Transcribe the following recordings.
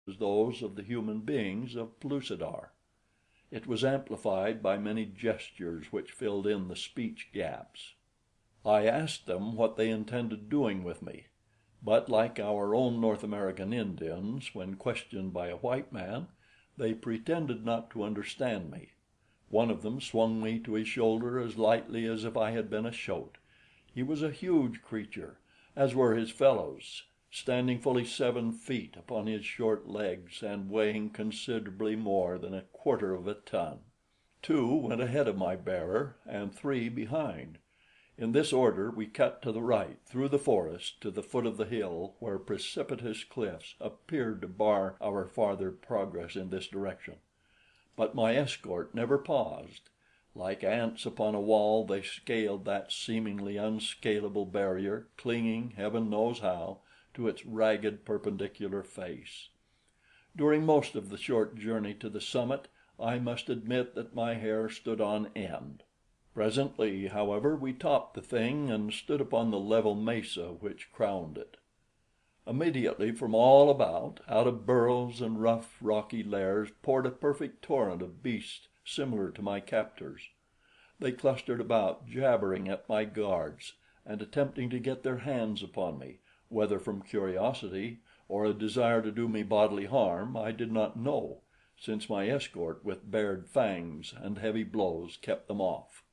as those of the human beings of Pellucidar. It was amplified by many gestures which filled in the speech gaps. I asked them what they intended doing with me, but like our own North American Indians, when questioned by a white man, they pretended not to understand me. One of them swung me to his shoulder as lightly as if I had been a shoat. He was a huge creature, as were his fellows, standing fully 7 feet upon his short legs and weighing considerably more than 1/4 ton. Two went ahead of my bearer and three behind. In this order we cut to the right through the forest to the foot of the hill, where precipitous cliffs appeared to bar our farther progress in this direction. But my escort never paused. Like ants upon a wall, they scaled that seemingly unscalable barrier, clinging, heaven knows how, to its ragged perpendicular face. During most of the short journey to the summit, I must admit that my hair stood on end. Presently, however, we topped the thing and stood upon the level mesa which crowned it. Immediately from all about, out of burrows and rough, rocky lairs, poured a perfect torrent of beasts similar to my captors. They clustered about, jabbering at my guards, and attempting to get their hands upon me, whether from curiosity or a desire to do me bodily harm I did not know, since my escort with bared fangs and heavy blows kept them off.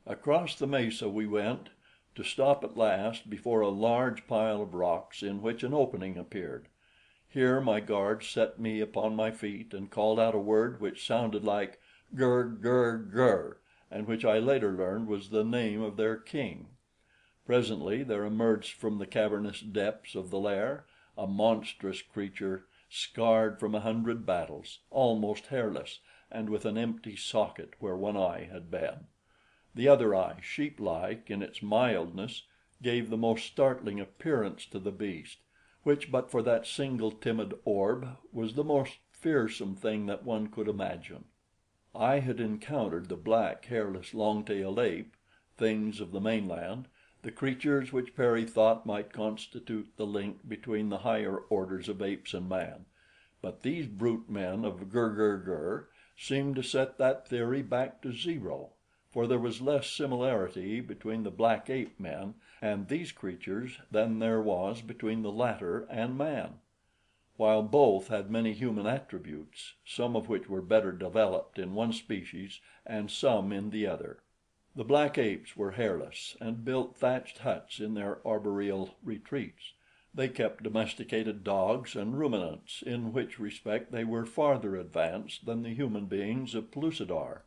Across the mesa we went, to stop at last before a large pile of rocks in which an opening appeared. Here my guards set me upon my feet and called out a word which sounded like gur gur gur, and which I later learned was the name of their king. Presently there emerged from the cavernous depths of the lair a monstrous creature scarred from 100 battles, almost hairless, and with an empty socket where one eye had been. The other eye, sheep-like in its mildness, gave the most startling appearance to the beast, which but for that single timid orb was the most fearsome thing that one could imagine. I had encountered the black, hairless, long-tailed ape, things of the mainland, the creatures which Perry thought might constitute the link between the higher orders of apes and man, but these brute men of Gur seemed to set that theory back to zero, for there was less similarity between the black ape men and these creatures than there was between the latter and man, while both had many human attributes, some of which were better developed in one species and some in the other. The black apes were hairless and built thatched huts in their arboreal retreats. They kept domesticated dogs and ruminants, in which respect they were farther advanced than the human beings of Pellucidar,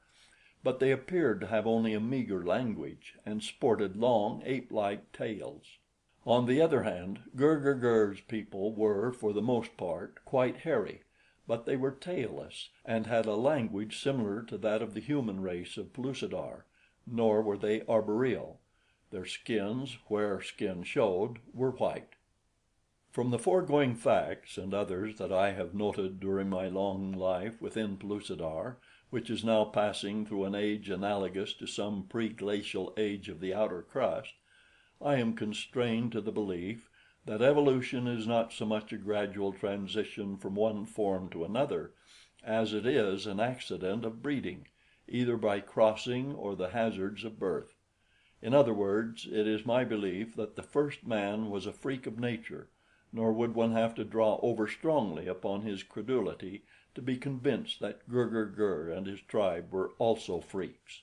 but they appeared to have only a meager language and sported long ape-like tails. On the other hand, Gur's people were, for the most part, quite hairy, but they were tailless and had a language similar to that of the human race of Pellucidar, nor were they arboreal. Their skins, where skin showed, were white. From the foregoing facts and others that I have noted during my long life within Pellucidar, which is now passing through an age analogous to some pre-glacial age of the outer crust, I am constrained to the belief that evolution is not so much a gradual transition from one form to another, as it is an accident of breeding, either by crossing or the hazards of birth. In other words, it is my belief that the first man was a freak of nature, nor would one have to draw over strongly upon his credulity to be convinced that Gur and his tribe were also freaks.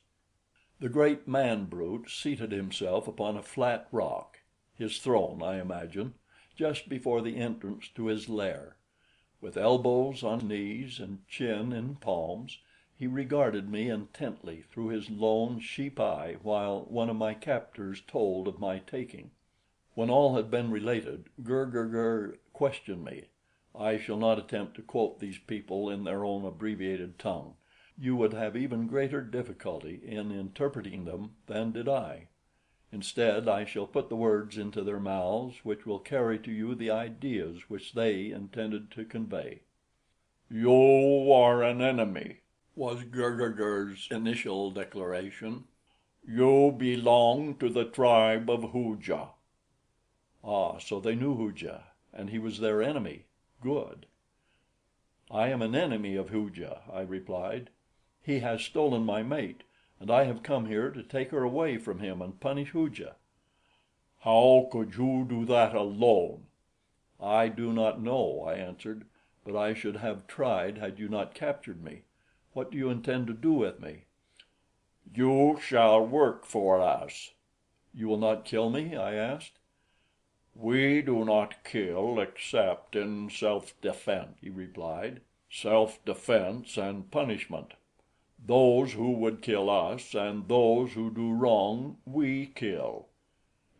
The great man brute seated himself upon a flat rock, his throne, I imagine, just before the entrance to his lair. With elbows on knees and chin in palms, he regarded me intently through his lone sheep eye while one of my captors told of my taking. When all had been related, Gur questioned me. I shall not attempt to quote these people in their own abbreviated tongue. You would have even greater difficulty in interpreting them than did I. Instead, I shall put the words into their mouths which will carry to you the ideas which they intended to convey. "You are an enemy," was Gur's initial declaration. "You belong to the tribe of Hooja." Ah, so they knew Hooja, and he was their enemy. Good. "I am an enemy of Hooja," I replied. "He has stolen my mate, and I have come here to take her away from him and punish Hooja." "How could you do that alone?" "I do not know," I answered, "but I should have tried had you not captured me. What do you intend to do with me?" "You shall work for us." "You will not kill me?" I asked. "We do not kill except in self-defense," he replied. "Self-defense and punishment. Those who would kill us and those who do wrong we kill.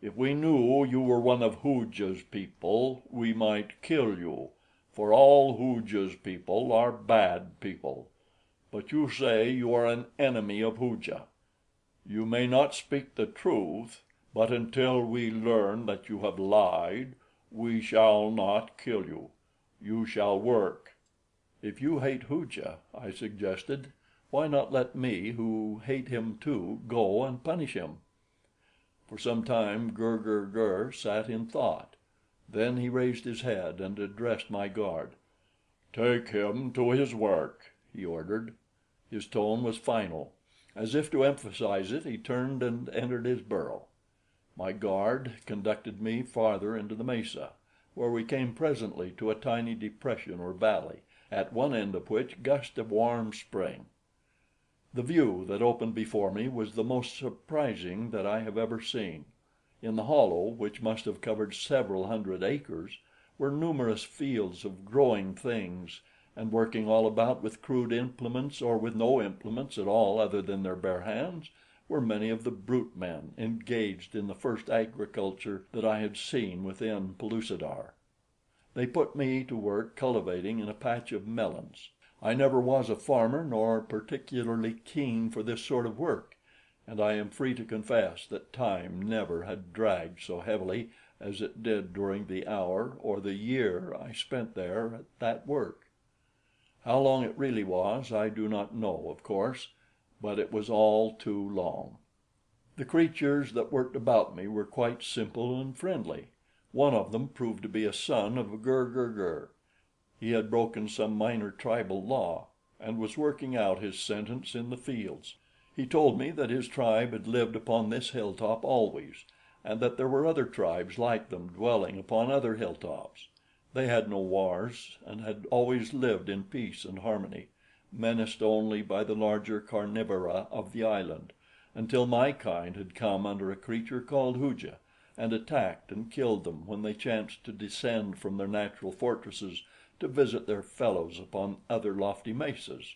If we knew you were one of Hooja's people, we might kill you, for all Hooja's people are bad people. But you say you are an enemy of Hooja. You may not speak the truth, but until we learn that you have lied, we shall not kill you. You shall work." "If you hate Hooja," I suggested, "why not let me, who hate him too, go and punish him?" For some time Gur sat in thought. Then he raised his head and addressed my guard. "Take him to his work," he ordered. His tone was final. As if to emphasize it, he turned and entered his burrow. My guard conducted me farther into the mesa, where we came presently to a tiny depression or valley, at one end of which gushed a warm spring. The view that opened before me was the most surprising that I have ever seen. In the hollow, which must have covered several hundred acres, were numerous fields of growing things, and working all about with crude implements or with no implements at all other than their bare hands were many of the brute men engaged in the first agriculture that I had seen within Pellucidar. They put me to work cultivating in a patch of melons. I never was a farmer nor particularly keen for this sort of work, and I am free to confess that time never had dragged so heavily as it did during the hour or the year I spent there at that work. How long it really was I do not know, of course, but it was all too long. The creatures that worked about me were quite simple and friendly. One of them proved to be a son of Gur. He had broken some minor tribal law, and was working out his sentence in the fields. He told me that his tribe had lived upon this hilltop always, and that there were other tribes like them dwelling upon other hilltops. They had no wars, and had always lived in peace and harmony, menaced only by the larger carnivora of the island, until my kind had come under a creature called Hooja, and attacked and killed them when they chanced to descend from their natural fortresses to visit their fellows upon other lofty mesas.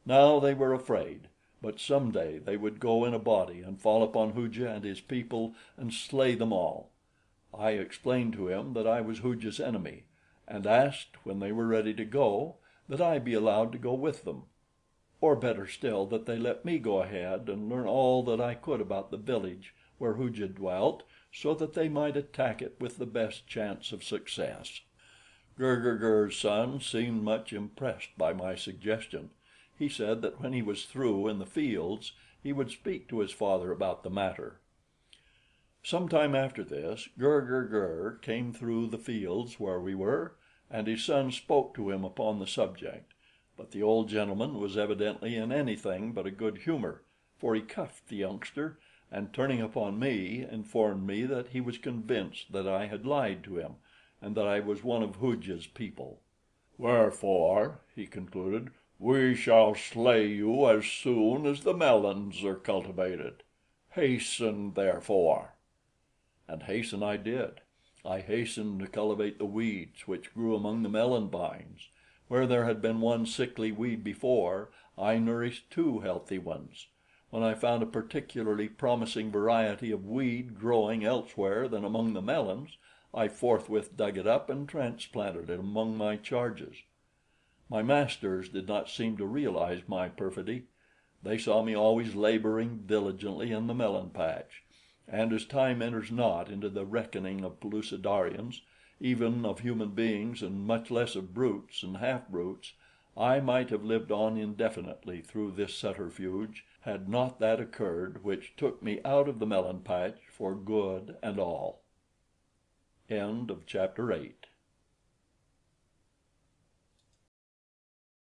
Now they were afraid, but some day they would go in a body and fall upon Hooja and his people and slay them all. I explained to him that I was Hooja's enemy, and asked, when they were ready to go, that I be allowed to go with them, or better still, that they let me go ahead and learn all that I could about the village where Hooja dwelt, so that they might attack it with the best chance of success. Gur's son seemed much impressed by my suggestion. He said that when he was through in the fields, he would speak to his father about the matter. Some time after this, Gur came through the fields where we were, and his son spoke to him upon the subject; but the old gentleman was evidently in anything but a good humor, for he cuffed the youngster, and turning upon me, informed me that he was convinced that I had lied to him, and that I was one of Hooja's people. "Wherefore," he concluded, "we shall slay you as soon as the melons are cultivated. Hasten, therefore." And hasten I did. I hastened to cultivate the weeds which grew among the melon vines. Where there had been one sickly weed before, I nourished two healthy ones. When I found a particularly promising variety of weed growing elsewhere than among the melons, I forthwith dug it up and transplanted it among my charges. My masters did not seem to realize my perfidy. They saw me always laboring diligently in the melon patch, and as time enters not into the reckoning of Pellucidarians, even of human beings and much less of brutes and half brutes, I might have lived on indefinitely through this subterfuge had not that occurred which took me out of the melon patch for good and all. End of chapter 8.